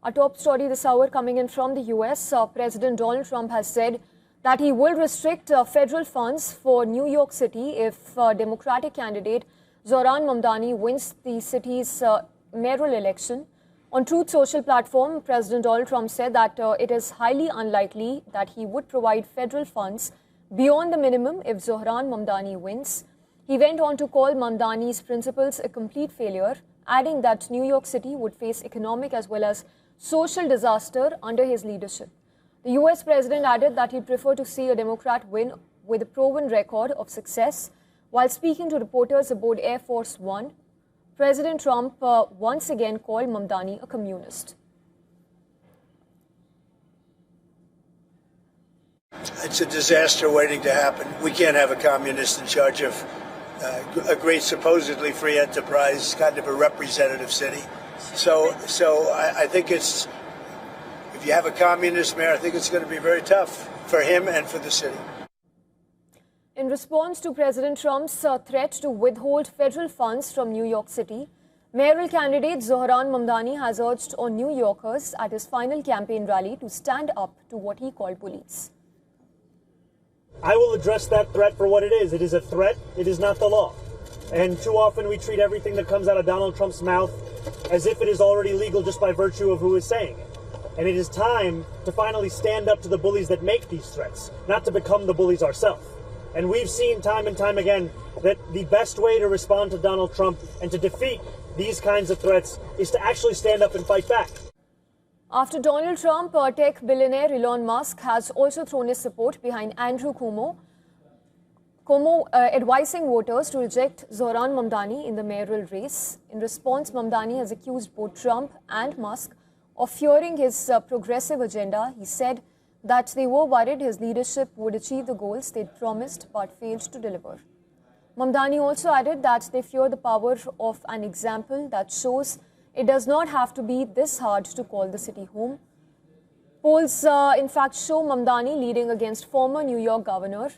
Our top story this hour coming in from the US. President Donald Trump has said that he will restrict federal funds for New York City if Democratic candidate Zohran Mamdani wins the city's mayoral election. On Truth Social platform, President Donald Trump said that it is highly unlikely that he would provide federal funds beyond the minimum if Zohran Mamdani wins. He went on to call Mamdani's principles a complete failure, adding that New York City would face economic as well as social disaster under his leadership. The US president added that he'd prefer to see a Democrat win with a proven record of success. While speaking to reporters aboard Air Force One, President Trump once again called Mamdani a communist. It's a disaster waiting to happen. We can't have a communist in charge of a great, supposedly free enterprise, kind of a representative city. So I think if you have a communist mayor, I think it's going to be very tough for him and for the city. In response to President Trump's threat to withhold federal funds from New York City, mayoral candidate Zohran Mamdani has urged on New Yorkers at his final campaign rally to stand up to what he called bullies. I will address that threat for what it is. It is a threat. It is not the law. And too often we treat everything that comes out of Donald Trump's mouth as if it is already legal just by virtue of who is saying it. And it is time to finally stand up to the bullies that make these threats, not to become the bullies ourselves. And we've seen time and time again that the best way to respond to Donald Trump and to defeat these kinds of threats is to actually stand up and fight back. After Donald Trump, tech billionaire Elon Musk has also thrown his support behind Andrew Cuomo, advising voters to reject Zohran Mamdani in the mayoral race. In response, Mamdani has accused both Trump and Musk of fearing his progressive agenda. He said that they were worried his leadership would achieve the goals they'd promised but failed to deliver. Mamdani also added that they fear the power of an example that shows it does not have to be this hard to call the city home. Polls, in fact, show Mamdani leading against former New York governor,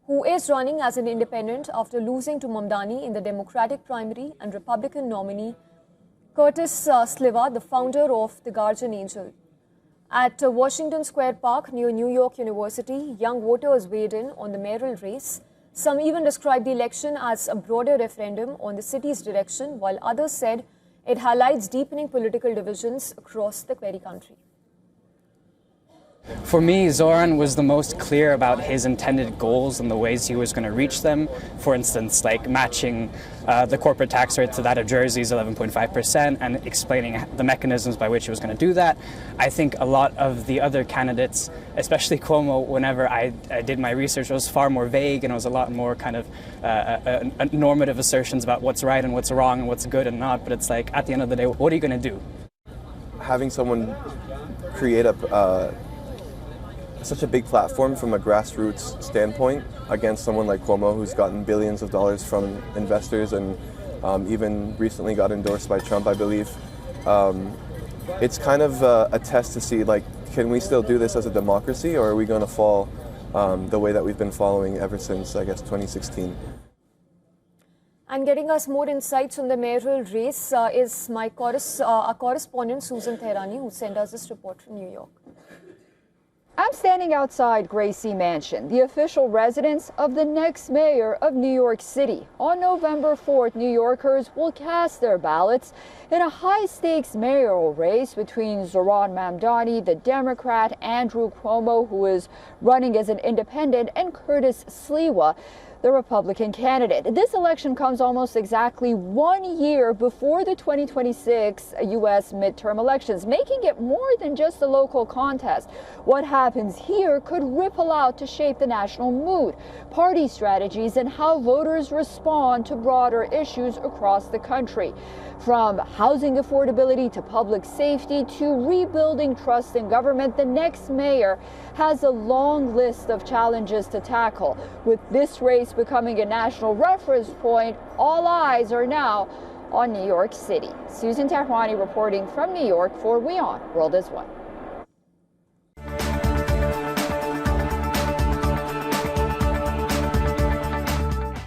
who is running as an independent after losing to Mamdani in the Democratic primary, and Republican nominee Curtis Sliwa, the founder of the Guardian Angel. At Washington Square Park near New York University, young voters weighed in on the mayoral race. Some even described the election as a broader referendum on the city's direction, while others said it highlights deepening political divisions across the very country. For me, Zohran was the most clear about his intended goals and the ways he was going to reach them. For instance, like matching the corporate tax rate to that of Jersey's 11.5% and explaining the mechanisms by which he was going to do that. I think a lot of the other candidates, especially Cuomo, whenever I did my research, it was far more vague and it was a lot more kind of normative assertions about what's right and what's wrong and what's good and not. But it's like, at the end of the day, what are you going to do? Having someone create such a big platform from a grassroots standpoint against someone like Cuomo, who's gotten billions of dollars from investors and even recently got endorsed by Trump, I believe. It's kind of a test to see, like, can we still do this as a democracy, or are we going to fall the way that we've been following ever since, I guess, 2016? And getting us more insights on the mayoral race is our correspondent Susan Tehrani, who sent us this report from New York. I'm standing outside Gracie Mansion, the official residence of the next mayor of New York City. On November 4th, New Yorkers will cast their ballots in a high-stakes mayoral race between Zohran Mamdani, the Democrat, Andrew Cuomo, who is running as an independent, and Curtis Sliwa, the Republican candidate. This election comes almost exactly 1 year before the 2026 U.S. midterm elections, making it more than just a local contest. What happens here could ripple out to shape the national mood, party strategies, and how voters respond to broader issues across the country. From housing affordability to public safety to rebuilding trust in government, the next mayor has a long list of challenges to tackle. With this race becoming a national reference point, all eyes are now on New York City. Susan Tehrani reporting from New York for WION World is One.